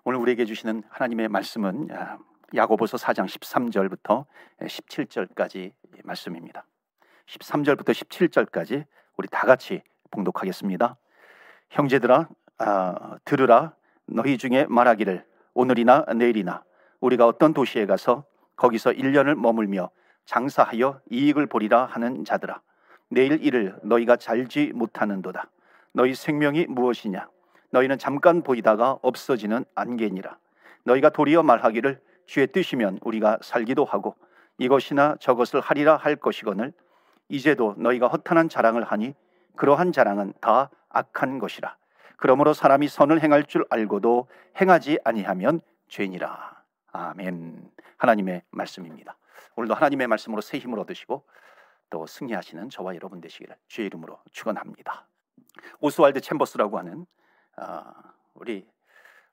오늘 우리에게 주시는 하나님의 말씀은 야고보서 4장 13절부터 17절까지 말씀입니다. 13절부터 17절까지 우리 다 같이 봉독하겠습니다. 형제들아, 들으라. 너희 중에 말하기를 오늘이나 내일이나 우리가 어떤 도시에 가서 거기서 1년을 머물며 장사하여 이익을 보리라 하는 자들아, 내일 일을 너희가 잘지 못하는도다. 너희 생명이 무엇이냐? 너희는 잠깐 보이다가 없어지는 안개니라. 너희가 도리어 말하기를 주의 뜻이면 우리가 살기도 하고 이것이나 저것을 하리라 할 것이거늘 이제도 너희가 허탄한 자랑을 하니 그러한 자랑은 다 악한 것이라. 그러므로 사람이 선을 행할 줄 알고도 행하지 아니하면 죄니라. 아멘. 하나님의 말씀입니다. 오늘도 하나님의 말씀으로 새 힘을 얻으시고 또 승리하시는 저와 여러분 되시기를 주의 이름으로 축원합니다. 오스왈드 챔버스라고 하는 우리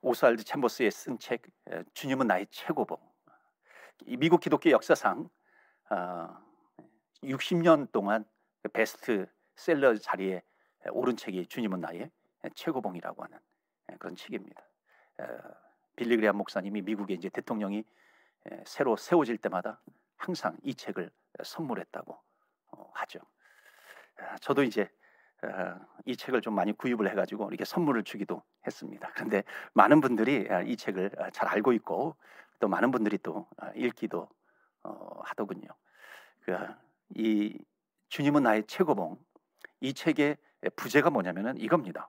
오스왈드 챔버스의 쓴 책 주님은 나의 최고봉. 미국 기독교 역사상 60년 동안 베스트셀러 자리에 오른 책이 주님은 나의 최고봉이라고 하는 그런 책입니다. 빌리 그레이엄 목사님이 미국에 이제 대통령이 새로 세워질 때마다 항상 이 책을 선물했다고 하죠. 저도 이제 이 책을 좀 많이 구입을 해가지고 이렇게 선물을 주기도 했습니다. 그런데 많은 분들이 이 책을 잘 알고 있고 또 많은 분들이 또 읽기도 하더군요. 이 주님은 나의 최고봉, 이 책의 부제가 뭐냐면은 이겁니다.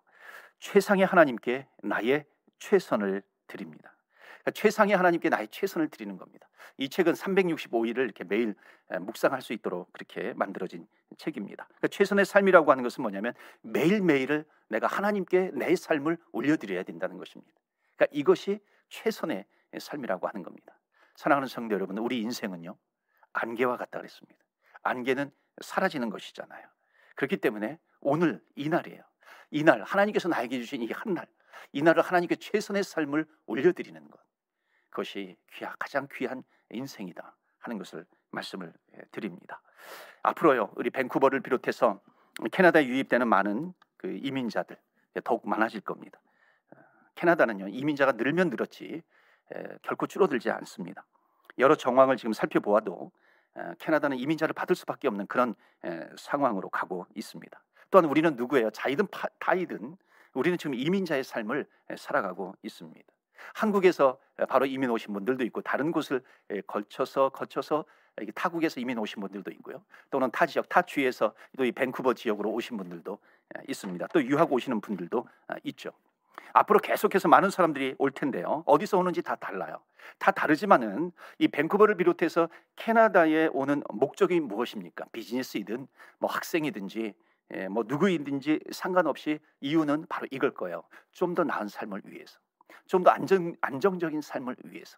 최상의 하나님께 나의 최선을 드립니다. 그러니까 최상의 하나님께 나의 최선을 드리는 겁니다. 이 책은 365일을 이렇게 매일 묵상할 수 있도록 그렇게 만들어진 책입니다. 그러니까 최선의 삶이라고 하는 것은 뭐냐면 매일매일을 내가 하나님께 내 삶을 올려드려야 된다는 것입니다. 그러니까 이것이 최선의 삶이라고 하는 겁니다. 사랑하는 성도 여러분, 우리 인생은요 안개와 같다 그랬습니다. 안개는 사라지는 것이잖아요. 그렇기 때문에 오늘 이날이에요. 이날 하나님께서 나에게 주신 이 한날, 이날을 하나님께 최선의 삶을 올려드리는 것, 그것이 가장 귀한 인생이다 하는 것을 말씀을 드립니다. 앞으로요 우리 밴쿠버를 비롯해서 캐나다에 유입되는 많은 그 이민자들 더욱 많아질 겁니다. 캐나다는요 이민자가 늘면 늘었지 결코 줄어들지 않습니다. 여러 정황을 지금 살펴보아도 캐나다는 이민자를 받을 수밖에 없는 그런 상황으로 가고 있습니다. 또한 우리는 누구예요? 자이든 타이든 우리는 지금 이민자의 삶을 살아가고 있습니다. 한국에서 바로 이민 오신 분들도 있고 다른 곳을 거쳐서 타국에서 이민 오신 분들도 있고요. 또는 타 지역, 타 주에서 또 이 밴쿠버 지역으로 오신 분들도 있습니다. 또 유학 오시는 분들도 있죠. 앞으로 계속해서 많은 사람들이 올 텐데요. 어디서 오는지 다 달라요. 다 다르지만은 이 밴쿠버를 비롯해서 캐나다에 오는 목적이 무엇입니까? 비즈니스이든 뭐 학생이든지 뭐 누구이든지 상관없이 이유는 바로 이걸 거예요. 좀 더 나은 삶을 위해서, 좀 더 안정적인 삶을 위해서,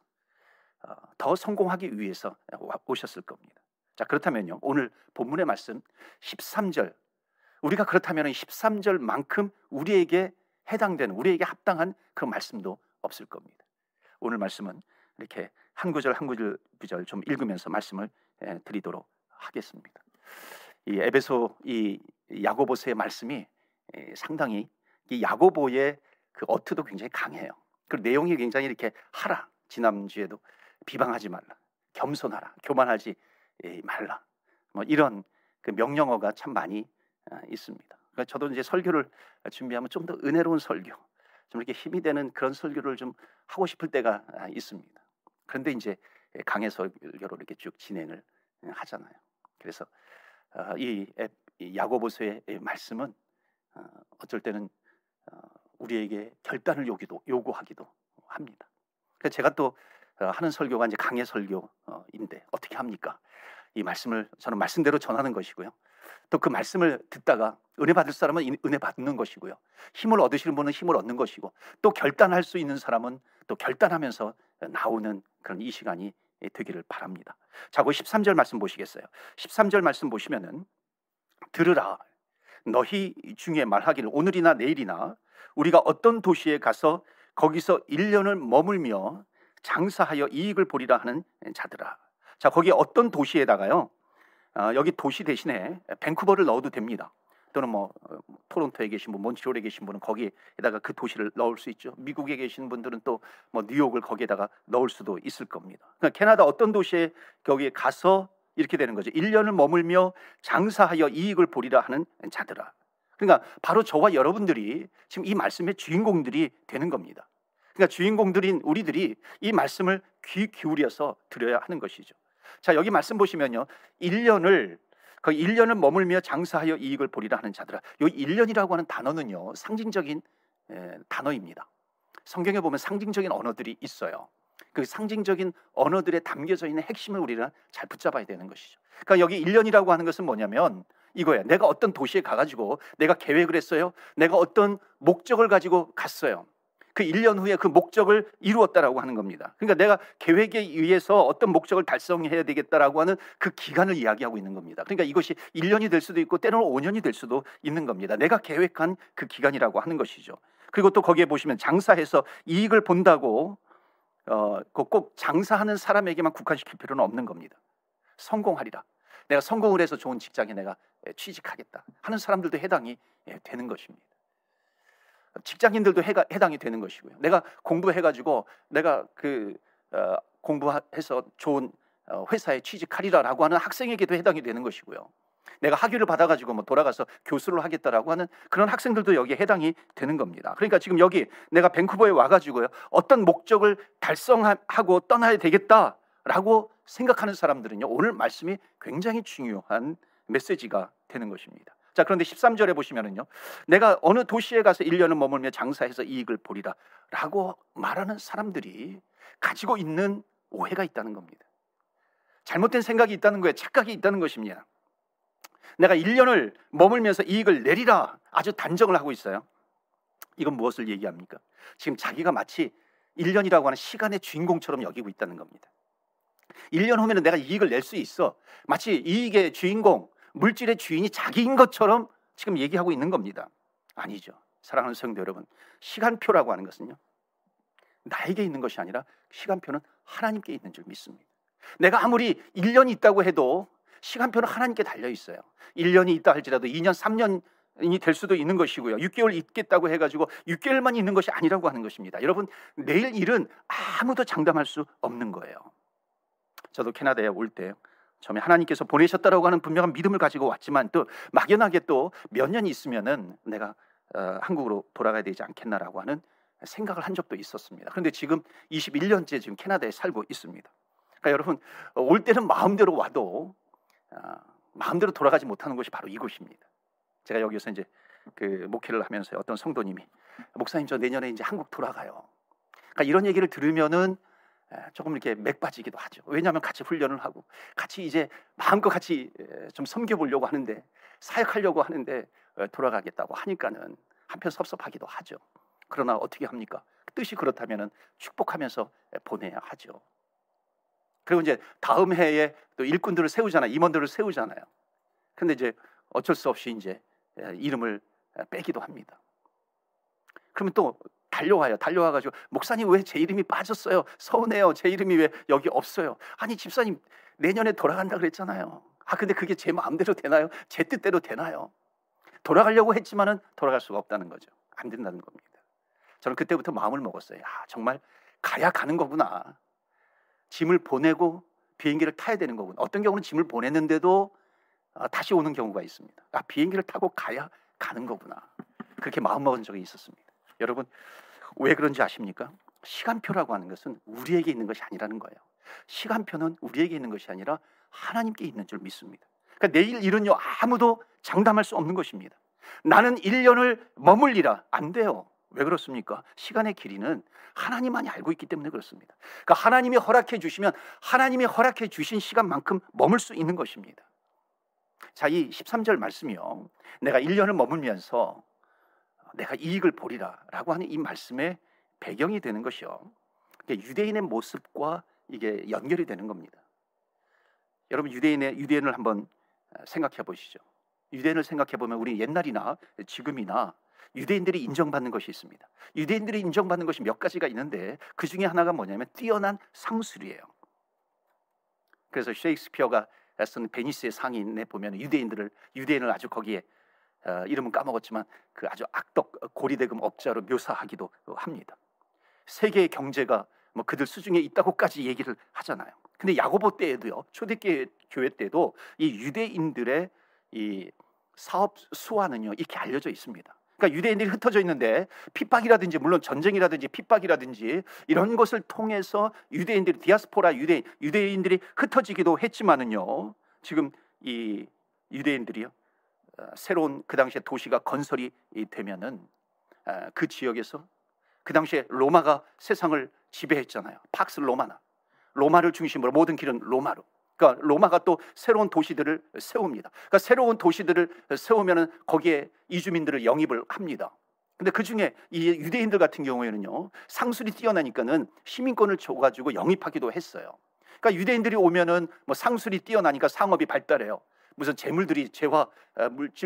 더 성공하기 위해서 오셨을 겁니다. 자, 그렇다면요 오늘 본문의 말씀 13절, 우리가 그렇다면 13절만큼 우리에게 해당되는, 우리에게 합당한 그런 말씀도 없을 겁니다. 오늘 말씀은 이렇게 한 구절 한 구절 좀 읽으면서 말씀을 드리도록 하겠습니다. 이 에베소 이 야고보서의 말씀이 상당히 이 야고보의 그 어투도 굉장히 강해요. 그 내용이 굉장히 이렇게 하라, 지난주에도 비방하지 말라, 겸손하라, 교만하지 말라, 뭐 이런 그 명령어가 참 많이 있습니다. 그러니까 저도 이제 설교를 준비하면 좀 더 은혜로운 설교, 좀 이렇게 힘이 되는 그런 설교를 좀 하고 싶을 때가 있습니다. 그런데 이제 강해 설교로 이렇게 쭉 진행을 하잖아요. 그래서 이 야고보서의 말씀은 어쩔 때는 우리에게 결단을 요구하기도 합니다. 그래서 제가 또 하는 설교가 이제 강해 설교인데 어떻게 합니까? 이 말씀을 저는 말씀대로 전하는 것이고요. 또 그 말씀을 듣다가 은혜 받을 사람은 은혜 받는 것이고요. 힘을 얻으시는 분은 힘을 얻는 것이고 또 결단할 수 있는 사람은 또 결단하면서 나오는 그런 이 시간이 되기를 바랍니다. 자, 그 13절 말씀 보시겠어요? 13절 말씀 보시면은 들으라. 너희 중에 말하기를 오늘이나 내일이나 우리가 어떤 도시에 가서 거기서 1년을 머물며 장사하여 이익을 보리라 하는 자들아. 자, 거기 어떤 도시에다가요 여기 도시 대신에 밴쿠버를 넣어도 됩니다. 또는 뭐 토론토에 계신 분, 몬트리올에 계신 분은 거기에다가 그 도시를 넣을 수 있죠. 미국에 계신 분들은 또 뭐 뉴욕을 거기에다가 넣을 수도 있을 겁니다. 그러니까 캐나다 어떤 도시에 거기에 가서 이렇게 되는 거죠. 1년을 머물며 장사하여 이익을 보리라 하는 자들아. 그러니까 바로 저와 여러분들이 지금 이 말씀의 주인공들이 되는 겁니다. 그러니까 주인공들인 우리들이 이 말씀을 귀 기울여서 들어야 하는 것이죠. 자, 여기 말씀 보시면요, 1년을 머물며 장사하여 이익을 보리라 하는 자들아. 이 1년이라고 하는 단어는요, 상징적인 단어입니다. 성경에 보면 상징적인 언어들이 있어요. 그 상징적인 언어들에 담겨져 있는 핵심을 우리는 잘 붙잡아야 되는 것이죠. 그러니까 여기 1년이라고 하는 것은 뭐냐면 이거야. 내가 어떤 도시에 가가지고 내가 계획을 했어요. 내가 어떤 목적을 가지고 갔어요. 그 1년 후에 그 목적을 이루었다라고 하는 겁니다. 그러니까 내가 계획에 의해서 어떤 목적을 달성해야 되겠다라고 하는 그 기간을 이야기하고 있는 겁니다. 그러니까 이것이 1년이 될 수도 있고 때로는 5년이 될 수도 있는 겁니다. 내가 계획한 그 기간이라고 하는 것이죠. 그리고 또 거기에 보시면 장사해서 이익을 본다고 꼭 장사하는 사람에게만 국한시킬 필요는 없는 겁니다. 성공하리라. 내가 성공을 해서 좋은 직장에 내가 취직하겠다 하는 사람들도 해당이 되는 것입니다. 직장인들도 해당이 되는 것이고요. 내가 공부해가지고 내가 공부해서 좋은 회사에 취직하리라라고 하는 학생에게도 해당이 되는 것이고요. 내가 학위를 받아가지고 뭐 돌아가서 교수를 하겠다라고 하는 그런 학생들도 여기에 해당이 되는 겁니다. 그러니까 지금 여기 내가 밴쿠버에 와가지고요, 어떤 목적을 달성하고 떠나야 되겠다라고 생각하는 사람들은요, 오늘 말씀이 굉장히 중요한 메시지가 되는 것입니다. 자, 그런데 13절에 보시면은요, 내가 어느 도시에 가서 1년을 머물며 장사해서 이익을 보리라 라고 말하는 사람들이 가지고 있는 오해가 있다는 겁니다. 잘못된 생각이 있다는 거예요. 착각이 있다는 것입니다. 내가 1년을 머물면서 이익을 내리라 아주 단정을 하고 있어요. 이건 무엇을 얘기합니까? 지금 자기가 마치 1년이라고 하는 시간의 주인공처럼 여기고 있다는 겁니다. 1년 후에는 내가 이익을 낼 수 있어. 마치 이익의 주인공, 물질의 주인이 자기인 것처럼 지금 얘기하고 있는 겁니다. 아니죠. 사랑하는 성도 여러분, 시간표라고 하는 것은요, 나에게 있는 것이 아니라 시간표는 하나님께 있는 줄 믿습니다. 내가 아무리 1년이 있다고 해도 시간표는 하나님께 달려 있어요. 1년이 있다 할지라도 2년, 3년이 될 수도 있는 것이고요. 6개월 있겠다고 해가지고 6개월만 있는 것이 아니라고 하는 것입니다. 여러분, 내일 일은 아무도 장담할 수 없는 거예요. 저도 캐나다에 올 때 처음에 하나님께서 보내셨다라고 하는 분명한 믿음을 가지고 왔지만 또 막연하게 또 몇 년이 있으면은 내가 한국으로 돌아가야 되지 않겠나라고 하는 생각을 한 적도 있었습니다. 그런데 지금 21년째 지금 캐나다에 살고 있습니다. 그러니까 여러분, 올 때는 마음대로 와도 마음대로 돌아가지 못하는 곳이 바로 이곳입니다. 제가 여기서 이제 목회를 하면서 어떤 성도님이, 목사님 저 내년에 이제 한국 돌아가요. 그러니까 이런 얘기를 들으면은 조금 이렇게 맥 빠지기도 하죠. 왜냐하면 같이 훈련을 하고 같이 이제 마음껏 같이 좀 섬겨보려고 하는데, 사역하려고 하는데 돌아가겠다고 하니까는 한편 섭섭하기도 하죠. 그러나 어떻게 합니까? 뜻이 그렇다면은 축복하면서 보내야 하죠. 그리고 이제 다음 해에 또 일꾼들을 세우잖아요. 임원들을 세우잖아요. 근데 이제 어쩔 수 없이 이제 이름을 빼기도 합니다. 그러면 또 달려와가지고 목사님 왜 제 이름이 빠졌어요? 서운해요. 제 이름이 왜 여기 없어요? 아니 집사님 내년에 돌아간다 그랬잖아요. 근데 그게 제 마음대로 되나요? 제 뜻대로 되나요? 돌아가려고 했지만은 돌아갈 수가 없다는 거죠. 안 된다는 겁니다. 저는 그때부터 마음을 먹었어요. 정말 가야 가는 거구나. 짐을 보내고 비행기를 타야 되는 거구나. 어떤 경우는 짐을 보냈는데도 다시 오는 경우가 있습니다. 비행기를 타고 가야 가는 거구나. 그렇게 마음 먹은 적이 있었습니다. 여러분, 왜 그런지 아십니까? 시간표라고 하는 것은 우리에게 있는 것이 아니라는 거예요. 시간표는 우리에게 있는 것이 아니라 하나님께 있는 줄 믿습니다. 그러니까 내일 일은요, 아무도 장담할 수 없는 것입니다. 나는 1년을 머물리라. 안 돼요. 왜 그렇습니까? 시간의 길이는 하나님만이 알고 있기 때문에 그렇습니다. 그러니까 하나님이 허락해 주시면 하나님이 허락해 주신 시간만큼 머물 수 있는 것입니다. 자, 이 13절 말씀이요, 내가 1년을 머물면서 내가 이익을 보리라 라고 하는 이 말씀의 배경이 되는 것이요, 유대인의 모습과 이게 연결이 되는 겁니다. 여러분, 유대인을 한번 생각해 보시죠. 유대인을 생각해 보면 우리 옛날이나 지금이나 유대인들이 인정받는 것이 있습니다. 유대인들이 인정받는 것이 몇 가지가 있는데 그 중에 하나가 뭐냐면 뛰어난 상술이에요. 그래서 셰익스피어가 쓴 베니스의 상인에 보면 유대인을 아주 거기에 이름은 까먹었지만 그 아주 악덕 고리대금 업자로 묘사하기도 합니다. 세계의 경제가 뭐 그들 수중에 있다고까지 얘기를 하잖아요. 근데 야고보 때에도요, 초대교회 때도 이 유대인들의 이 사업 수완은요 이렇게 알려져 있습니다. 그러니까 유대인들이 흩어져 있는데 핍박이라든지, 물론 전쟁이라든지 핍박이라든지 이런 것을 통해서 유대인들이, 디아스포라 유대인들이 흩어지기도 했지만은요, 지금 이 유대인들이요, 새로운 그 당시에 도시가 건설이 되면은 그 지역에서, 그 당시에 로마가 세상을 지배했잖아요. 팍스 로마나, 로마를 중심으로 모든 길은 로마로. 그러니까 로마가 또 새로운 도시들을 세웁니다. 그러니까 새로운 도시들을 세우면은 거기에 이주민들을 영입을 합니다. 근데 그 중에 이 유대인들 같은 경우에는요, 상술이 뛰어나니까는 시민권을 줘가지고 영입하기도 했어요. 그러니까 유대인들이 오면은 뭐 상술이 뛰어나니까 상업이 발달해요. 무슨 재물들이, 재화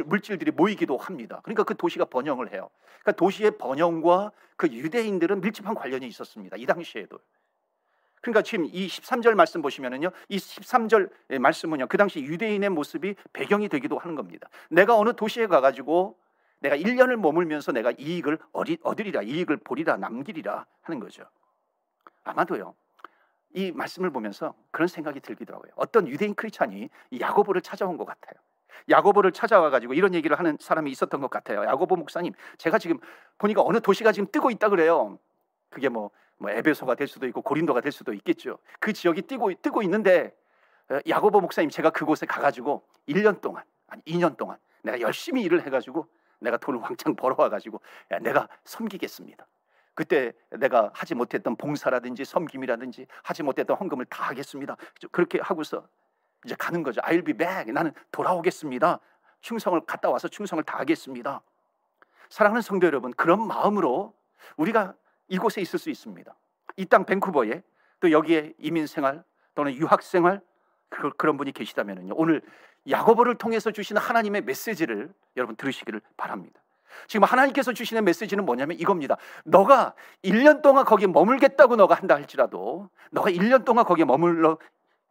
물질들이 모이기도 합니다. 그러니까 그 도시가 번영을 해요. 그러니까 도시의 번영과 그 유대인들은 밀접한 관련이 있었습니다. 이 당시에도. 그러니까 지금 이 13절 말씀 보시면은요, 이 13절 말씀은요, 그 당시 유대인의 모습이 배경이 되기도 하는 겁니다. 내가 어느 도시에 가가지고 내가 1년을 머물면서 내가 이익을 얻으리라, 이익을 보리라, 남기리라 하는 거죠. 아마도요, 이 말씀을 보면서 그런 생각이 들기도 하고요. 어떤 유대인 크리스찬이 야고보를 찾아온 것 같아요. 야고보를 찾아와가지고 이런 얘기를 하는 사람이 있었던 것 같아요. 야고보 목사님, 제가 지금 보니까 어느 도시가 지금 뜨고 있다 그래요. 그게 뭐 에베소가 될 수도 있고 고린도가 될 수도 있겠죠. 그 지역이 뜨고 있는데, 야고보 목사님, 제가 그곳에 가가지고 1년 동안, 아니 2년 동안 내가 열심히 일을 해가지고 내가 돈을 왕창 벌어와가지고 내가 섬기겠습니다. 그때 내가 하지 못했던 봉사라든지 섬김이라든지 하지 못했던 헌금을 다 하겠습니다. 그렇게 하고서 이제 가는 거죠. I'll be back. 나는 돌아오겠습니다. 충성을 갔다 와서 충성을 다하겠습니다. 사랑하는 성도 여러분, 그런 마음으로 우리가 이곳에 있을 수 있습니다. 이 땅 밴쿠버에, 또 여기에 이민생활 또는 유학생활 그런 분이 계시다면요, 오늘 야고보를 통해서 주시는 하나님의 메시지를 여러분 들으시기를 바랍니다. 지금 하나님께서 주시는 메시지는 뭐냐면 이겁니다. 너가 1년 동안 거기에 머물겠다고 너가 한다 할지라도, 너가 1년 동안 거기에 머물러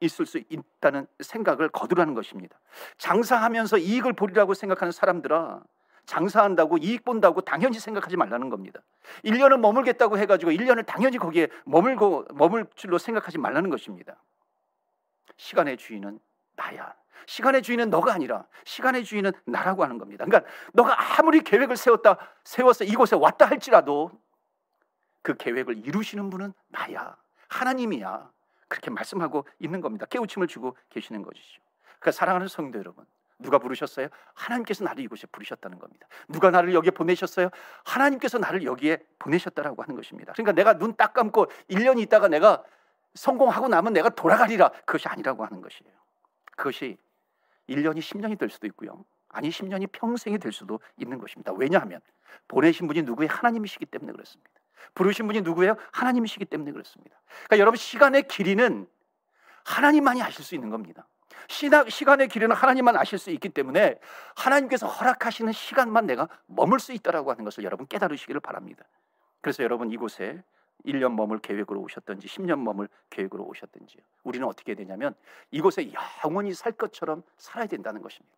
있을 수 있다는 생각을 거두라는 것입니다. 장사하면서 이익을 보리라고 생각하는 사람들아, 장사한다고 이익 본다고 당연히 생각하지 말라는 겁니다. 1년을 머물겠다고 해가지고 1년을 당연히 거기에 머물 줄로 생각하지 말라는 것입니다. 시간의 주인은 나야. 시간의 주인은 너가 아니라 시간의 주인은 나라고 하는 겁니다. 그러니까 너가 아무리 계획을 세워서 이곳에 왔다 할지라도 그 계획을 이루시는 분은 나야, 하나님이야. 그렇게 말씀하고 있는 겁니다. 깨우침을 주고 계시는 것이죠. 그러니까 사랑하는 성도 여러분, 누가 부르셨어요? 하나님께서 나를 이곳에 부르셨다는 겁니다. 누가 나를 여기에 보내셨어요? 하나님께서 나를 여기에 보내셨다라고 하는 것입니다. 그러니까 내가 눈 딱 감고 1년이 있다가 내가 성공하고 나면 내가 돌아가리라, 그것이 아니라고 하는 것이에요. 그것이 1년이 10년이 될 수도 있고요, 아니 10년이 평생이 될 수도 있는 것입니다. 왜냐하면 보내신 분이 누구예요? 하나님이시기 때문에 그렇습니다. 부르신 분이 누구예요? 하나님이시기 때문에 그렇습니다. 그러니까 여러분, 시간의 길이는 하나님만이 아실 수 있는 겁니다. 시간의 길이는 하나님만 아실 수 있기 때문에 하나님께서 허락하시는 시간만 내가 머물 수 있다라고 하는 것을 여러분 깨달으시기를 바랍니다. 그래서 여러분, 이곳에 1년 머물 계획으로 오셨든지 10년 머물 계획으로 오셨든지, 우리는 어떻게 해야 되냐면 이곳에 영원히 살 것처럼 살아야 된다는 것입니다.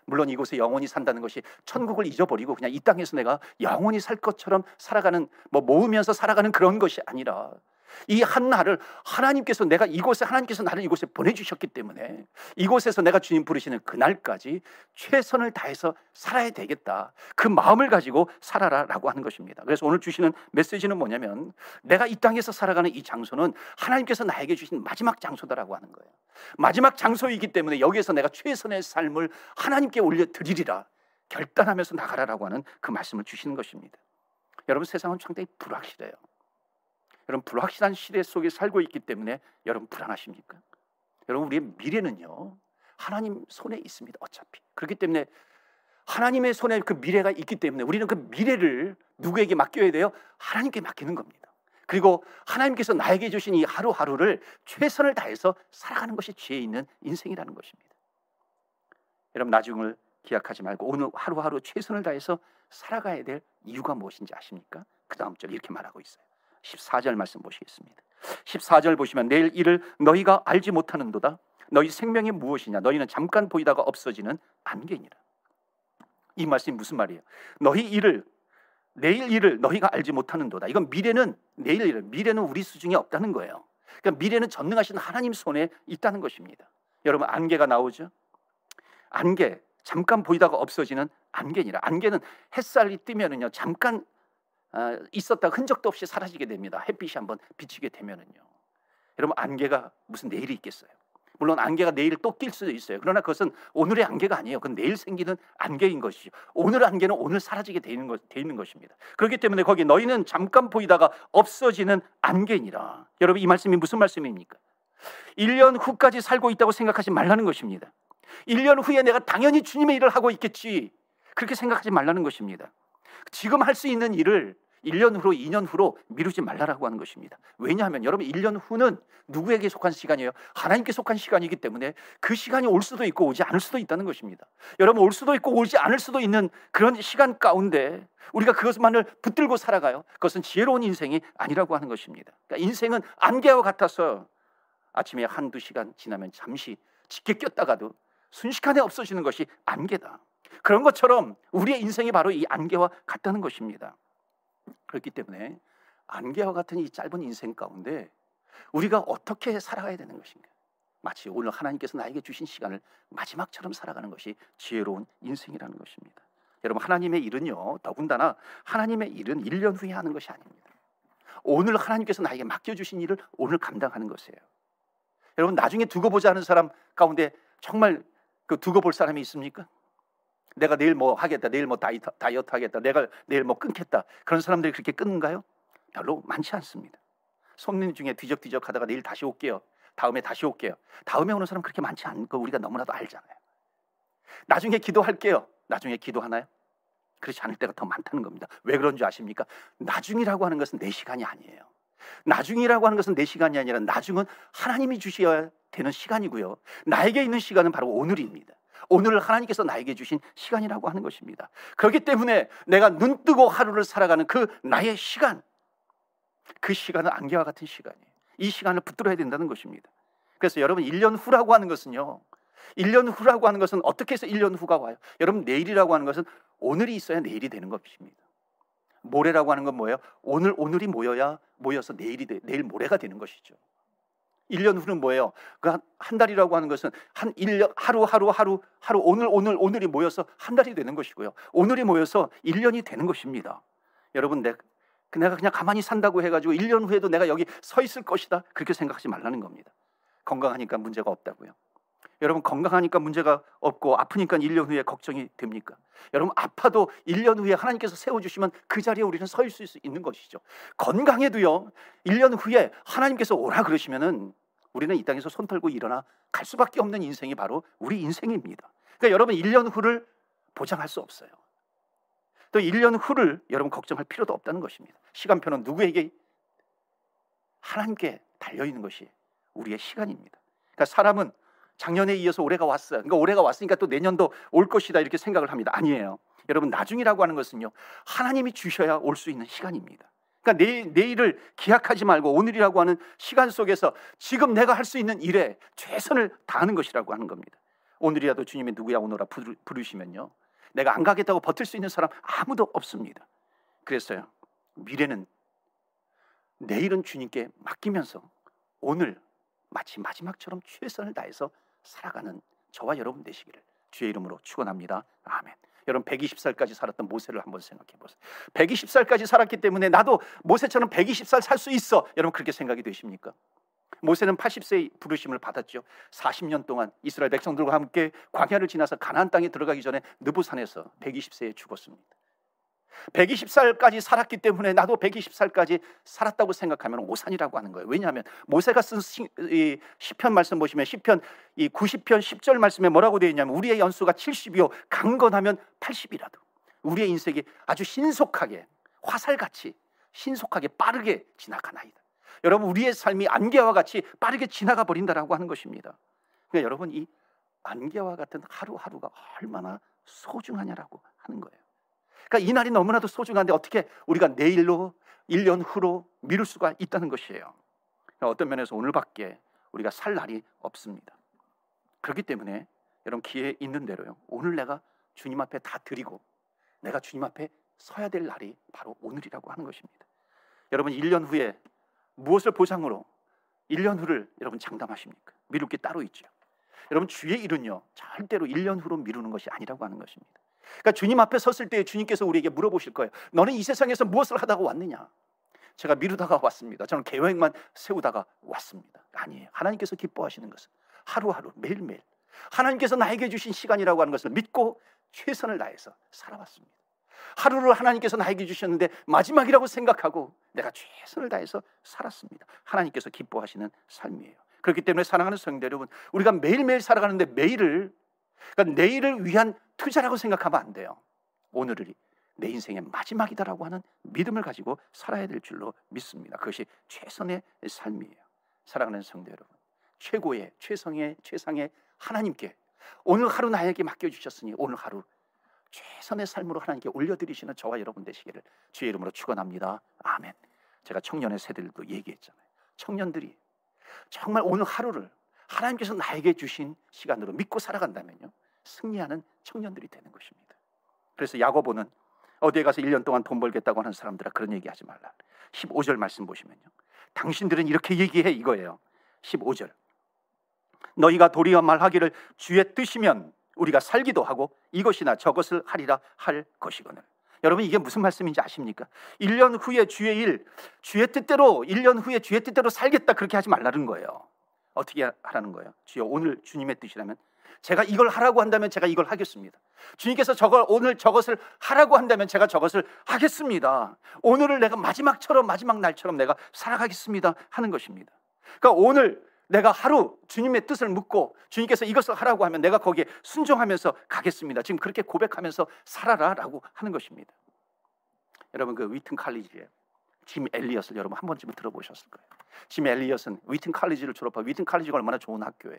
물론 이곳에 영원히 산다는 것이 천국을 잊어버리고 그냥 이 땅에서 내가 영원히 살 것처럼 살아가는, 모으면서 살아가는 그런 것이 아니라, 이 한날을 하나님께서 나를 이곳에 보내주셨기 때문에 이곳에서 내가 주님 부르시는 그날까지 최선을 다해서 살아야 되겠다, 그 마음을 가지고 살아라라고 하는 것입니다. 그래서 오늘 주시는 메시지는 뭐냐면, 내가 이 땅에서 살아가는 이 장소는 하나님께서 나에게 주신 마지막 장소다라고 하는 거예요. 마지막 장소이기 때문에 여기에서 내가 최선의 삶을 하나님께 올려드리리라 결단하면서 나가라라고 하는 그 말씀을 주시는 것입니다. 여러분, 세상은 상당히 불확실해요. 여러분, 불확실한 시대 속에 살고 있기 때문에 여러분 불안하십니까? 여러분, 우리의 미래는요 하나님 손에 있습니다. 어차피 그렇기 때문에 하나님의 손에 그 미래가 있기 때문에 우리는 그 미래를 누구에게 맡겨야 돼요? 하나님께 맡기는 겁니다. 그리고 하나님께서 나에게 주신 이 하루하루를 최선을 다해서 살아가는 것이 지혜 있는 인생이라는 것입니다. 여러분, 나중을 기약하지 말고 오늘 하루하루 최선을 다해서 살아가야 될 이유가 무엇인지 아십니까? 그 다음 절 이렇게 말하고 있어요. 14절 말씀 보시겠습니다. 14절 보시면, 내일 일을 너희가 알지 못하는도다. 너희 생명이 무엇이냐? 너희는 잠깐 보이다가 없어지는 안개니라. 이 말씀이 무슨 말이에요? 너희 일을, 내일 일을 너희가 알지 못하는도다. 이건 미래는, 내일 일을, 미래는 우리 수중에 없다는 거예요. 그러니까 미래는 전능하신 하나님 손에 있다는 것입니다. 여러분, 안개가 나오죠? 안개, 잠깐 보이다가 없어지는 안개니라. 안개는 햇살이 뜨면은요, 잠깐 있었다가 흔적도 없이 사라지게 됩니다. 햇빛이 한번 비치게 되면은요. 여러분, 안개가 무슨 내일이 있겠어요? 물론 안개가 내일 또 낄 수도 있어요. 그러나 그것은 오늘의 안개가 아니에요. 그건 내일 생기는 안개인 것이죠. 오늘의 안개는 오늘 사라지게 돼 있는 것입니다. 그렇기 때문에 거기 너희는 잠깐 보이다가 없어지는 안개니라. 여러분, 이 말씀이 무슨 말씀입니까? 1년 후까지 살고 있다고 생각하지 말라는 것입니다. 1년 후에 내가 당연히 주님의 일을 하고 있겠지, 그렇게 생각하지 말라는 것입니다. 지금 할 수 있는 일을 1년 후로, 2년 후로 미루지 말라라고 하는 것입니다. 왜냐하면 여러분, 1년 후는 누구에게 속한 시간이에요? 하나님께 속한 시간이기 때문에 그 시간이 올 수도 있고 오지 않을 수도 있다는 것입니다. 여러분, 올 수도 있고 오지 않을 수도 있는 그런 시간 가운데 우리가 그것만을 붙들고 살아가요? 그것은 지혜로운 인생이 아니라고 하는 것입니다. 그러니까 인생은 안개와 같아서 아침에 한두 시간 지나면 잠시 짙게 꼈다가도 순식간에 없어지는 것이 안개다. 그런 것처럼 우리의 인생이 바로 이 안개와 같다는 것입니다. 그렇기 때문에 안개와 같은 이 짧은 인생 가운데 우리가 어떻게 살아가야 되는 것인가? 마치 오늘 하나님께서 나에게 주신 시간을 마지막처럼 살아가는 것이 지혜로운 인생이라는 것입니다. 여러분, 하나님의 일은요, 더군다나 하나님의 일은 1년 후에 하는 것이 아닙니다. 오늘 하나님께서 나에게 맡겨주신 일을 오늘 감당하는 것이에요. 여러분, 나중에 두고 보자 하는 사람 가운데 정말 그 두고 볼 사람이 있습니까? 내가 내일 뭐 하겠다, 내일 뭐 다이어트 하겠다, 내가 내일 뭐 끊겠다, 그런 사람들이 그렇게 끊는가요? 별로 많지 않습니다. 손님 중에 뒤적뒤적 하다가 내일 다시 올게요, 다음에 다시 올게요, 다음에 오는 사람 그렇게 많지 않고 우리가 너무나도 알잖아요. 나중에 기도할게요, 나중에 기도하나요? 그렇지 않을 때가 더 많다는 겁니다. 왜 그런 줄 아십니까? 나중이라고 하는 것은 내 시간이 아니에요. 나중이라고 하는 것은 내 시간이 아니라 나중은 하나님이 주셔야 되는 시간이고요, 나에게 있는 시간은 바로 오늘입니다. 오늘을 하나님께서 나에게 주신 시간이라고 하는 것입니다. 그렇기 때문에 내가 눈 뜨고 하루를 살아가는 그 나의 시간, 그 시간은 안개와 같은 시간이에요. 이 시간을 붙들어야 된다는 것입니다. 그래서 여러분, 1년 후라고 하는 것은요, 1년 후라고 하는 것은 어떻게 해서 1년 후가 와요? 여러분, 내일이라고 하는 것은 오늘이 있어야 내일이 되는 것입니다. 모레라고 하는 건 뭐예요? 오늘이 모여서 내일 모레가 되는 것이죠. 1년 후는 뭐예요? 그 한 달이라고 하는 것은 한 1년 하루 오늘이 모여서 한 달이 되는 것이고요, 오늘이 모여서 1년이 되는 것입니다. 여러분, 내가 그냥 가만히 산다고 해가지고 1년 후에도 내가 여기 서 있을 것이다, 그렇게 생각하지 말라는 겁니다. 건강하니까 문제가 없다고요? 여러분, 건강하니까 문제가 없고 아프니까 1년 후에 걱정이 됩니까? 여러분, 아파도 1년 후에 하나님께서 세워주시면 그 자리에 우리는 서 있을 수 있는 것이죠. 건강해도요, 1년 후에 하나님께서 오라 그러시면은 우리는 이 땅에서 손 털고 일어나 갈 수밖에 없는 인생이 바로 우리 인생입니다. 그러니까 여러분, 1년 후를 보장할 수 없어요. 또 1년 후를 여러분 걱정할 필요도 없다는 것입니다. 시간표는 누구에게? 하나님께 달려있는 것이 우리의 시간입니다. 그러니까 사람은 작년에 이어서 올해가 왔어요. 그러니까 올해가 왔으니까 또 내년도 올 것이다, 이렇게 생각을 합니다. 아니에요. 여러분, 나중이라고 하는 것은요, 하나님이 주셔야 올 수 있는 시간입니다. 그러니까 내일을 기약하지 말고 오늘이라고 하는 시간 속에서 지금 내가 할 수 있는 일에 최선을 다하는 것이라고 하는 겁니다. 오늘이라도 주님이 누구야 오너라 부르시면요, 내가 안 가겠다고 버틸 수 있는 사람 아무도 없습니다. 그래서요, 내일은 주님께 맡기면서 오늘 마치 마지막처럼 최선을 다해서 살아가는 저와 여러분 되시기를 주의 이름으로 축원합니다. 아멘. 여러분, 120살까지 살았던 모세를 한번 생각해 보세요. 120살까지 살았기 때문에 나도 모세처럼 120살 살 수 있어, 여러분, 그렇게 생각이 되십니까? 모세는 80세의 부르심을 받았죠. 40년 동안 이스라엘 백성들과 함께 광야를 지나서 가나안 땅에 들어가기 전에 느부산에서 120세에 죽었습니다. 120살까지 살았기 때문에 나도 120살까지 살았다고 생각하면 오산이라고 하는 거예요. 왜냐하면 모세가 쓴 시편 말씀 보시면 시편 90편 10절 말씀에 뭐라고 되어 있냐면 우리의 연수가 70이요 강건하면 80이라도 우리의 인생이 아주 신속하게, 화살같이 신속하게 빠르게 지나가나이다. 여러분, 우리의 삶이 안개와 같이 빠르게 지나가 버린다라고 하는 것입니다. 그러니까 여러분, 이 안개와 같은 하루하루가 얼마나 소중하냐라고 하는 거예요. 그러니까 이 날이 너무나도 소중한데 어떻게 우리가 내일로, 1년 후로 미룰 수가 있다는 것이에요. 어떤 면에서 오늘밖에 우리가 살 날이 없습니다. 그렇기 때문에 여러분, 기회 있는 대로요, 오늘 내가 주님 앞에 다 드리고 내가 주님 앞에 서야 될 날이 바로 오늘이라고 하는 것입니다. 여러분 1년 후에 무엇을 보장으로 1년 후를 여러분 장담하십니까? 미룰 게 따로 있죠. 여러분 주의 일은요 절대로 1년 후로 미루는 것이 아니라고 하는 것입니다. 그러니까 주님 앞에 섰을 때 주님께서 우리에게 물어보실 거예요. 너는 이 세상에서 무엇을 하다가 왔느냐? 제가 미루다가 왔습니다. 저는 계획만 세우다가 왔습니다. 아니에요. 하나님께서 기뻐하시는 것은 하루하루 매일매일 하나님께서 나에게 주신 시간이라고 하는 것을 믿고 최선을 다해서 살아왔습니다. 하루를 하나님께서 나에게 주셨는데 마지막이라고 생각하고 내가 최선을 다해서 살았습니다. 하나님께서 기뻐하시는 삶이에요. 그렇기 때문에 사랑하는 성도 여러분, 우리가 매일매일 살아가는데 그러니까 내일을 위한 투자라고 생각하면 안 돼요. 오늘이 내 인생의 마지막이다라고 하는 믿음을 가지고 살아야 될 줄로 믿습니다. 그것이 최선의 삶이에요. 사랑하는 성도 여러분, 최고의 최상의 하나님께 오늘 하루 나에게 맡겨주셨으니 오늘 하루 최선의 삶으로 하나님께 올려드리시는 저와 여러분 되시기를 주의 이름으로 축원합니다. 아멘. 제가 청년의 세대들도 얘기했잖아요. 청년들이 정말 오늘 하루를 하나님께서 나에게 주신 시간으로 믿고 살아간다면요 승리하는 청년들이 되는 것입니다. 그래서 야고보는 어디에 가서 1년 동안 돈 벌겠다고 하는 사람들아 그런 얘기하지 말라. 15절 말씀 보시면요, 당신들은 이렇게 얘기해 이거예요. 15절, 너희가 도리어 말하기를 주의 뜻이면 우리가 살기도 하고 이것이나 저것을 하리라 할 것이거늘. 여러분 이게 무슨 말씀인지 아십니까? 1년 후에 주의 뜻대로 1년 후에 주의 뜻대로 살겠다 그렇게 하지 말라는 거예요. 어떻게 하라는 거예요? 주여 오늘 주님의 뜻이라면 제가 이걸 하라고 한다면 제가 이걸 하겠습니다. 주님께서 오늘 저것을 하라고 한다면 제가 저것을 하겠습니다. 오늘을 내가 마지막 날처럼 내가 살아가겠습니다 하는 것입니다. 그러니까 오늘 내가 하루 주님의 뜻을 묻고 주님께서 이것을 하라고 하면 내가 거기에 순종하면서 가겠습니다. 지금 그렇게 고백하면서 살아라라고 하는 것입니다. 여러분 그 위튼 칼리지에 짐 엘리엇을 여러분 한 번쯤은 들어보셨을 거예요. 짐 엘리엇은 위튼 칼리지를 졸업하고 위튼 칼리지가 얼마나 좋은 학교예요.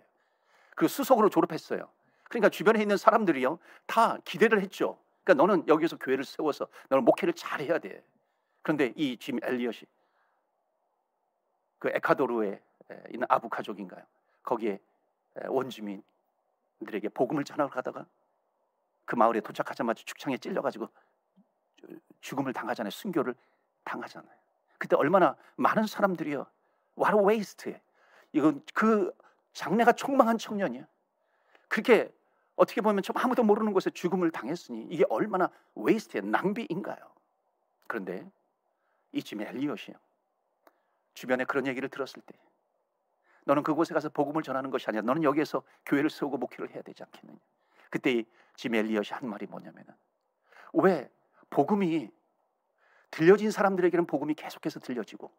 그 수석으로 졸업했어요. 그러니까 주변에 있는 사람들이요 다 기대를 했죠. 그러니까 너는 여기서 교회를 세워서 너는 목회를 잘해야 돼. 그런데 이 짐 엘리엇이 그 에콰도르에 있는 아부카족인가요? 거기에 원주민들에게 복음을 전하러 가다가 그 마을에 도착하자마자 죽창에 찔려가지고 죽음을 당하잖아요. 순교를 당하잖아요. 그때 얼마나 많은 사람들이요 what a waste. 이건 그 장래가 촉망한 청년이야. 그렇게 어떻게 보면 좀 아무도 모르는 곳에 죽음을 당했으니 이게 얼마나 웨이스트의 낭비인가요? 그런데 이 짐 엘리엇이요 주변에 그런 얘기를 들었을 때 너는 그곳에 가서 복음을 전하는 것이 아니라 너는 여기에서 교회를 세우고 목회를 해야 되지 않겠느냐. 그때 짐 엘리엇이 한 말이 뭐냐면은 왜 복음이 들려진 사람들에게는 복음이 계속해서 들려지고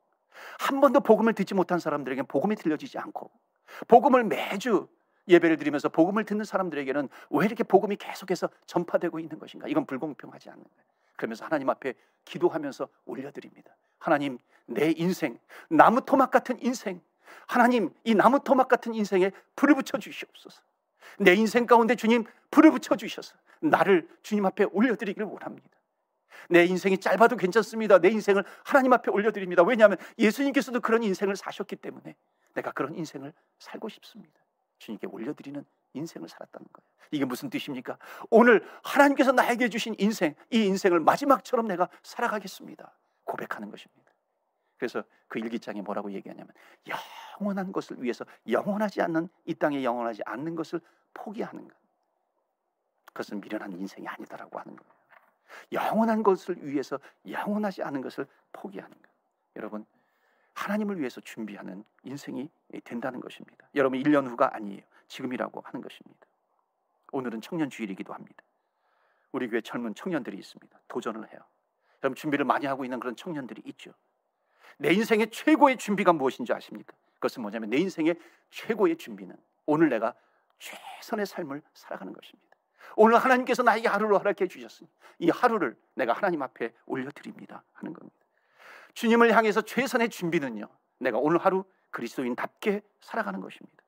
한 번도 복음을 듣지 못한 사람들에게는 복음이 들려지지 않고 복음을 매주 예배를 드리면서 복음을 듣는 사람들에게는 왜 이렇게 복음이 계속해서 전파되고 있는 것인가? 이건 불공평하지 않는 거예요. 그러면서 하나님 앞에 기도하면서 올려드립니다. 하나님 내 인생 나무 토막 같은 인생 하나님 이 나무 토막 같은 인생에 불을 붙여 주시옵소서. 내 인생 가운데 주님 불을 붙여 주셔서 나를 주님 앞에 올려드리기를 원합니다. 내 인생이 짧아도 괜찮습니다. 내 인생을 하나님 앞에 올려드립니다. 왜냐하면 예수님께서도 그런 인생을 사셨기 때문에 내가 그런 인생을 살고 싶습니다. 주님께 올려드리는 인생을 살았다는 거예요. 이게 무슨 뜻입니까? 오늘 하나님께서 나에게 주신 인생, 이 인생을 마지막처럼 내가 살아가겠습니다. 고백하는 것입니다. 그래서 그 일기장에 뭐라고 얘기하냐면 영원한 것을 위해서 영원하지 않는 이 땅에 영원하지 않는 것을 포기하는 것. 그것은 미련한 인생이 아니다라고 하는 거예요. 영원한 것을 위해서 영원하지 않은 것을 포기하는 것. 여러분 하나님을 위해서 준비하는 인생이 된다는 것입니다. 여러분 1년 후가 아니에요. 지금이라고 하는 것입니다. 오늘은 청년주일이기도 합니다. 우리 교회 젊은 청년들이 있습니다. 도전을 해요. 여러분 준비를 많이 하고 있는 그런 청년들이 있죠. 내 인생의 최고의 준비가 무엇인지 아십니까? 그것은 뭐냐면 내 인생의 최고의 준비는 오늘 내가 최선의 삶을 살아가는 것입니다. 오늘 하나님께서 나에게 하루를 허락해 주셨으니 이 하루를 내가 하나님 앞에 올려드립니다 하는 겁니다. 주님을 향해서 최선의 준비는요 내가 오늘 하루 그리스도인답게 살아가는 것입니다.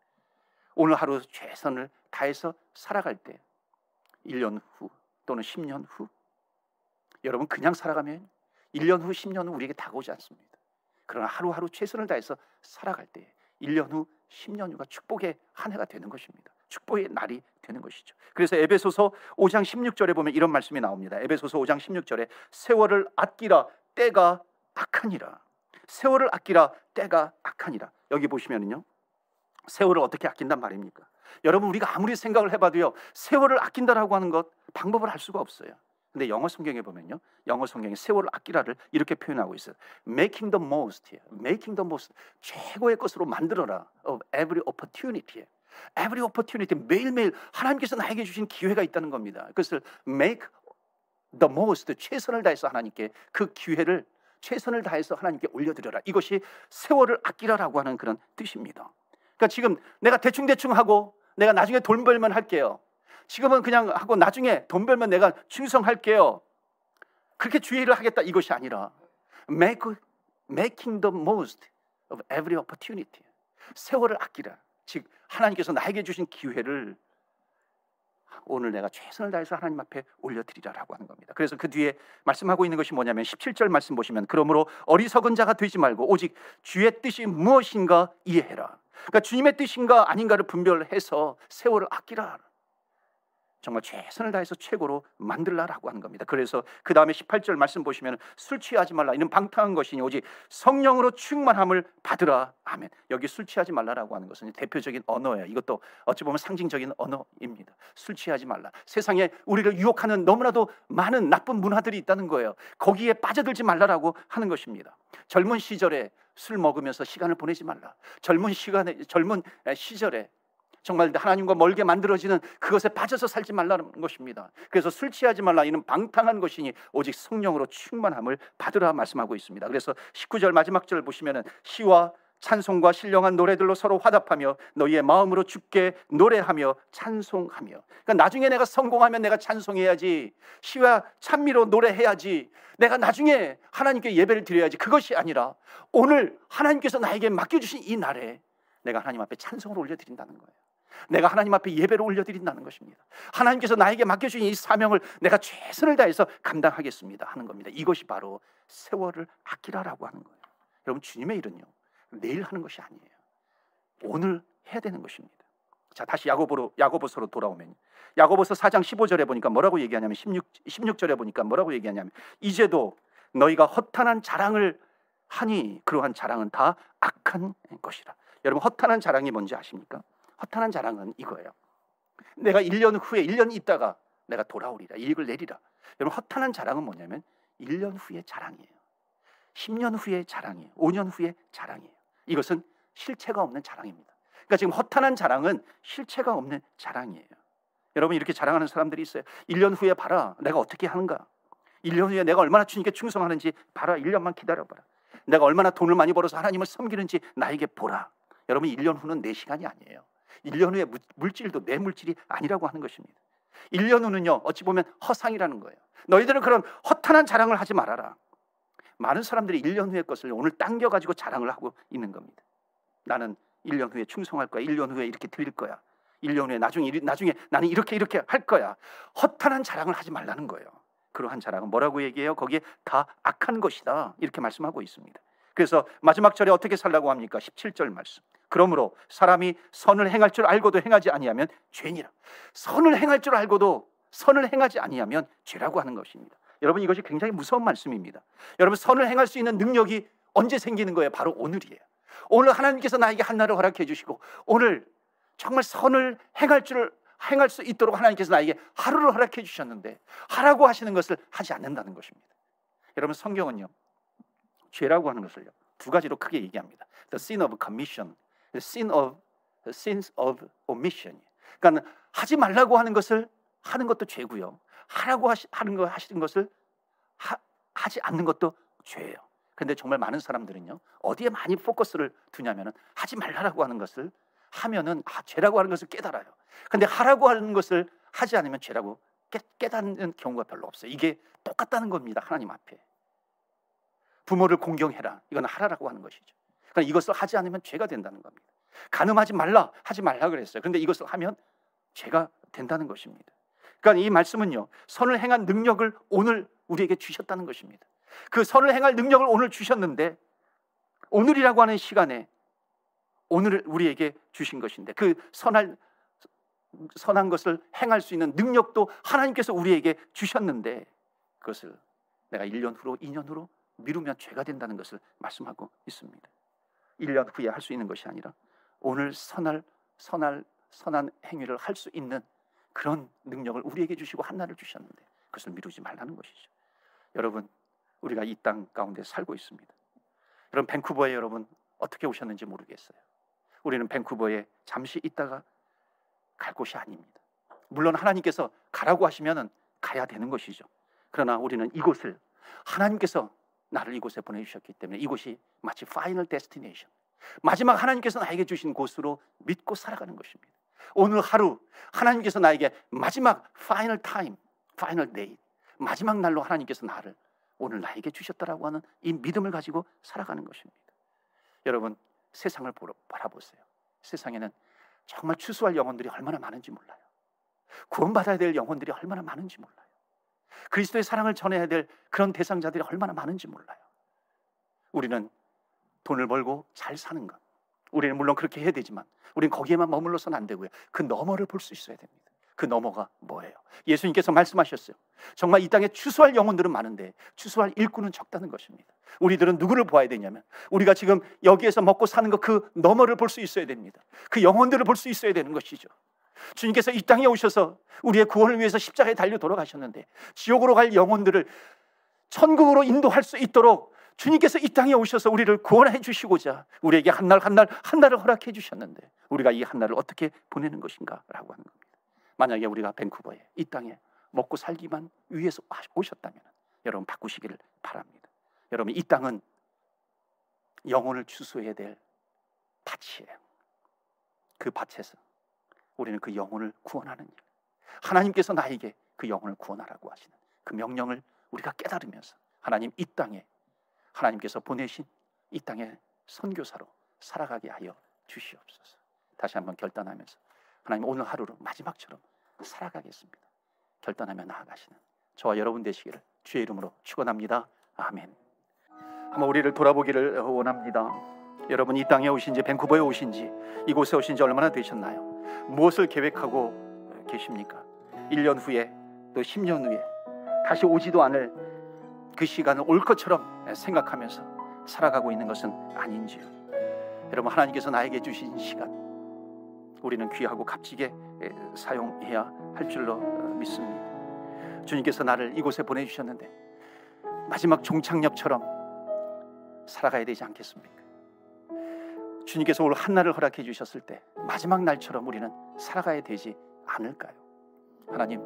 오늘 하루 최선을 다해서 살아갈 때 1년 후 또는 10년 후 여러분 그냥 살아가면 1년 후 10년 후 우리에게 다가오지 않습니다. 그러나 하루하루 최선을 다해서 살아갈 때 1년 후 10년 후가 축복의 한 해가 되는 것입니다. 축복의 날이 되는 것이죠. 그래서 에베소서 5장 16절에 보면 이런 말씀이 나옵니다. 에베소서 5장 16절에 세월을 아끼라 때가 악하니라. 세월을 아끼라 때가 악하니라. 여기 보시면은요, 세월을 어떻게 아낀단 말입니까? 여러분, 우리가 아무리 생각을 해봐도요, 세월을 아낀다라고 하는 것 방법을 알 수가 없어요. 근데 영어 성경에 보면요, 영어 성경에 세월을 아끼라를 이렇게 표현하고 있어요. Making the most, making the most, 최고의 것으로 만들어라. Of every opportunity, every opportunity, 매일매일 하나님께서 나에게 주신 기회가 있다는 겁니다. 그것을 make the most, 최선을 다해서 하나님께 그 기회를 최선을 다해서 하나님께 올려드려라. 이것이 세월을 아끼라라고 하는 그런 뜻입니다. 그러니까 지금 내가 대충 하고 내가 나중에 돈 벌면 할게요. 지금은 그냥 하고 나중에 돈 벌면 내가 충성할게요. 그렇게 주의를 하겠다, 이것이 아니라 making the most of every opportunity, 세월을 아끼라. 즉 하나님께서 나에게 주신 기회를 오늘 내가 최선을 다해서 하나님 앞에 올려드리라라고 하는 겁니다. 그래서 그 뒤에 말씀하고 있는 것이 뭐냐면 17절 말씀 보시면, 그러므로 어리석은 자가 되지 말고 오직 주의 뜻이 무엇인가 이해해라. 그러니까 주님의 뜻인가 아닌가를 분별해서 세월을 아끼라. 정말 최선을 다해서 최고로 만들라라고 하는 겁니다. 그래서 그 다음에 18절 말씀 보시면 술 취하지 말라. 이는 방탕한 것이니 오직 성령으로 충만함을 받으라. 아멘. 여기 술 취하지 말라라고 하는 것은 대표적인 언어예요. 이것도 어찌 보면 상징적인 언어입니다. 술 취하지 말라. 세상에 우리를 유혹하는 너무나도 많은 나쁜 문화들이 있다는 거예요. 거기에 빠져들지 말라라고 하는 것입니다. 젊은 시절에 술 먹으면서 시간을 보내지 말라. 젊은 시절에 정말 하나님과 멀게 만들어지는 그것에 빠져서 살지 말라는 것입니다. 그래서 술 취하지 말라. 이는 방탕한 것이니 오직 성령으로 충만함을 받으라 말씀하고 있습니다. 그래서 19절 마지막 절 보시면은 시와 찬송과 신령한 노래들로 서로 화답하며 너희의 마음으로 주께 노래하며 찬송하며. 그러니까 나중에 내가 성공하면 내가 찬송해야지, 시와 찬미로 노래해야지, 내가 나중에 하나님께 예배를 드려야지, 그것이 아니라 오늘 하나님께서 나에게 맡겨주신 이 날에 내가 하나님 앞에 찬송을 올려드린다는 거예요. 내가 하나님 앞에 예배를 올려드린다는 것입니다. 하나님께서 나에게 맡겨주신 이 사명을 내가 최선을 다해서 감당하겠습니다 하는 겁니다. 이것이 바로 세월을 아끼라라고 하는 거예요. 여러분, 주님의 일은요, 내일 하는 것이 아니에요. 오늘 해야 되는 것입니다. 자, 다시 야고보서로 돌아오면 야고보서 4장 15절에 보니까 뭐라고 얘기하냐면 16절에 보니까 뭐라고 얘기하냐면 이제도 너희가 허탄한 자랑을 하니 그러한 자랑은 다 악한 것이라. 여러분, 허탄한 자랑이 뭔지 아십니까? 허탄한 자랑은 이거예요. 내가 1년 후에 1년 있다가 내가 돌아오리라, 이익을 내리라. 여러분, 허탄한 자랑은 뭐냐면 1년 후의 자랑이에요. 10년 후의 자랑이에요. 5년 후의 자랑이에요. 이것은 실체가 없는 자랑입니다. 그러니까 지금 허탄한 자랑은 실체가 없는 자랑이에요. 여러분, 이렇게 자랑하는 사람들이 있어요. 1년 후에 봐라, 내가 어떻게 하는가. 1년 후에 내가 얼마나 주님께 충성하는지 봐라. 1년만 기다려봐라. 내가 얼마나 돈을 많이 벌어서 하나님을 섬기는지 나에게 보라. 여러분, 1년 후는 내 시간이 아니에요. 1년 후에 물질도 내 물질이 아니라고 하는 것입니다. 1년 후는요, 어찌 보면 허상이라는 거예요. 너희들은 그런 허탄한 자랑을 하지 말아라. 많은 사람들이 1년 후의 것을 오늘 당겨가지고 자랑을 하고 있는 겁니다. 나는 1년 후에 충성할 거야. 1년 후에 이렇게 드릴 거야. 1년 후에 나중에 나는 이렇게 할 거야. 허탄한 자랑을 하지 말라는 거예요. 그러한 자랑은 뭐라고 얘기해요? 거기에 다 악한 것이다, 이렇게 말씀하고 있습니다. 그래서 마지막 절에 어떻게 살라고 합니까? 17절 말씀. 그러므로 사람이 선을 행할 줄 알고도 행하지 아니하면 죄니라. 선을 행할 줄 알고도 선을 행하지 아니하면 죄라고 하는 것입니다. 여러분, 이것이 굉장히 무서운 말씀입니다. 여러분, 선을 행할 수 있는 능력이 언제 생기는 거예요? 바로 오늘이에요. 오늘 하나님께서 나에게 한 날을 허락해 주시고 오늘 정말 선을 행할 수 있도록 하나님께서 나에게 하루를 허락해 주셨는데 하라고 하시는 것을 하지 않는다는 것입니다. 여러분, 성경은요, 죄라고 하는 것을요, 두 가지로 크게 얘기합니다. The sin of commission, the sins of omission. 그러니까 하지 말라고 하는 것을 하는 것도 죄고요, 하라고 하시는 것을 하지 않는 것도 죄예요. 근데 정말 많은 사람들은요, 어디에 많이 포커스를 두냐면은 하지 말라고 하는 것을 하면은 죄라고 하는 것을 깨달아요. 근데 하라고 하는 것을 하지 않으면 죄라고 깨닫는 경우가 별로 없어요. 이게 똑같다는 겁니다. 하나님 앞에 부모를 공경해라, 이건 하라라고 하는 것이죠. 그러니까 이것을 하지 않으면 죄가 된다는 겁니다. 간음하지 말라, 하지 말라 그랬어요. 그런데 이것을 하면 죄가 된다는 것입니다. 그러니까 이 말씀은요, 선을 행한 능력을 오늘 우리에게 주셨다는 것입니다. 그 선을 행할 능력을 오늘 주셨는데 오늘이라고 하는 시간에 오늘을 우리에게 주신 것인데 그 선한 것을 행할 수 있는 능력도 하나님께서 우리에게 주셨는데 그것을 내가 1년 후로 2년 후로 미루면 죄가 된다는 것을 말씀하고 있습니다. 1년 후에 할 수 있는 것이 아니라 오늘 선한 행위를 할 수 있는 그런 능력을 우리에게 주시고 한날을 주셨는데 그것을 미루지 말라는 것이죠. 여러분, 우리가 이 땅 가운데 살고 있습니다. 여러분, 밴쿠버에 여러분 어떻게 오셨는지 모르겠어요. 우리는 밴쿠버에 잠시 있다가 갈 곳이 아닙니다. 물론 하나님께서 가라고 하시면 가야 되는 것이죠. 그러나 우리는 이곳을 하나님께서 나를 이곳에 보내주셨기 때문에 이곳이 마치 파이널 데스티네이션, 마지막 하나님께서 나에게 주신 곳으로 믿고 살아가는 것입니다. 오늘 하루 하나님께서 나에게 마지막 파이널 타임, 파이널 데이, 마지막 날로 하나님께서 나를 오늘 나에게 주셨다라고 하는 이 믿음을 가지고 살아가는 것입니다. 여러분, 세상을 바라보세요. 세상에는 정말 추수할 영혼들이 얼마나 많은지 몰라요. 구원받아야 될 영혼들이 얼마나 많은지 몰라요. 그리스도의 사랑을 전해야 될 그런 대상자들이 얼마나 많은지 몰라요. 우리는 돈을 벌고 잘 사는 것, 우리는 물론 그렇게 해야 되지만 우리는 거기에만 머물러서는 안 되고요. 그 너머를 볼 수 있어야 됩니다. 그 너머가 뭐예요? 예수님께서 말씀하셨어요. 정말 이 땅에 추수할 영혼들은 많은데 추수할 일꾼은 적다는 것입니다. 우리들은 누구를 보아야 되냐면 우리가 지금 여기에서 먹고 사는 것 그 너머를 볼 수 있어야 됩니다. 그 영혼들을 볼 수 있어야 되는 것이죠. 주님께서 이 땅에 오셔서 우리의 구원을 위해서 십자가에 달려 돌아가셨는데 지옥으로 갈 영혼들을 천국으로 인도할 수 있도록 주님께서 이 땅에 오셔서 우리를 구원해 주시고자 우리에게 한 날을 허락해 주셨는데 우리가 이 한 날을 어떻게 보내는 것인가 라고 하는 겁니다. 만약에 우리가 밴쿠버에 이 땅에 먹고 살기만 위해서 오셨다면 여러분 바꾸시기를 바랍니다. 여러분, 이 땅은 영혼을 추수해야 될 밭이에요. 그 밭에서 우리는 그 영혼을 구원하는 일, 하나님께서 나에게 그 영혼을 구원하라고 하시는 그 명령을 우리가 깨달으면서 하나님 이 땅에 하나님께서 보내신 이 땅의 선교사로 살아가게 하여 주시옵소서. 다시 한번 결단하면서 하나님 오늘 하루를 마지막처럼 살아가겠습니다. 결단하며 나아가시는 저와 여러분 되시기를 주의 이름으로 축원합니다. 아멘. 한번 우리를 돌아보기를 원합니다. 여러분, 이 땅에 오신지 밴쿠버에 오신지 이곳에 오신지 얼마나 되셨나요? 무엇을 계획하고 계십니까? 1년 후에 또 10년 후에 다시 오지도 않을 그 시간을 올 것처럼 생각하면서 살아가고 있는 것은 아닌지요? 여러분, 하나님께서 나에게 주신 시간 우리는 귀하고 값지게 사용해야 할 줄로 믿습니다. 주님께서 나를 이곳에 보내주셨는데 마지막 종착역처럼 살아가야 되지 않겠습니까? 주님께서 오늘 한날을 허락해 주셨을 때 마지막 날처럼 우리는 살아가야 되지 않을까요? 하나님,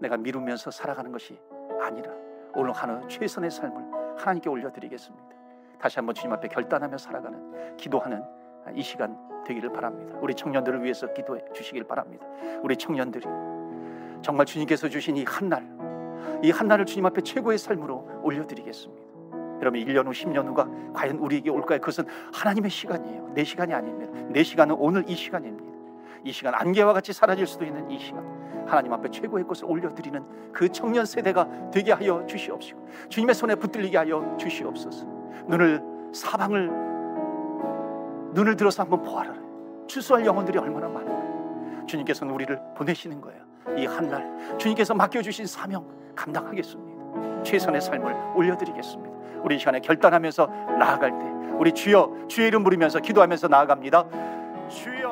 내가 미루면서 살아가는 것이 아니라 오늘 하는 최선의 삶을 하나님께 올려드리겠습니다. 다시 한번 주님 앞에 결단하며 살아가는, 기도하는 이 시간 되기를 바랍니다. 우리 청년들을 위해서 기도해 주시길 바랍니다. 우리 청년들이 정말 주님께서 주신 이 한날을 주님 앞에 최고의 삶으로 올려드리겠습니다. 여러분, 1년 후 10년 후가 과연 우리에게 올까요? 그것은 하나님의 시간이에요. 내 시간이 아닙니다. 내 시간은 오늘 이 시간입니다. 이 시간, 안개와 같이 사라질 수도 있는 이 시간, 하나님 앞에 최고의 것을 올려드리는 그 청년 세대가 되게 하여 주시옵시고 주님의 손에 붙들리게 하여 주시옵소서. 눈을 들어서 한번 보아라. 추수할 영혼들이 얼마나 많은가. 주님께서는 우리를 보내시는 거예요. 이 한날 주님께서 맡겨주신 사명 감당하겠습니다. 최선의 삶을 올려드리겠습니다. 우리 이 시간에 결단하면서 나아갈 때 우리 주여, 주의 이름 부르면서 기도하면서 나아갑니다. 주여.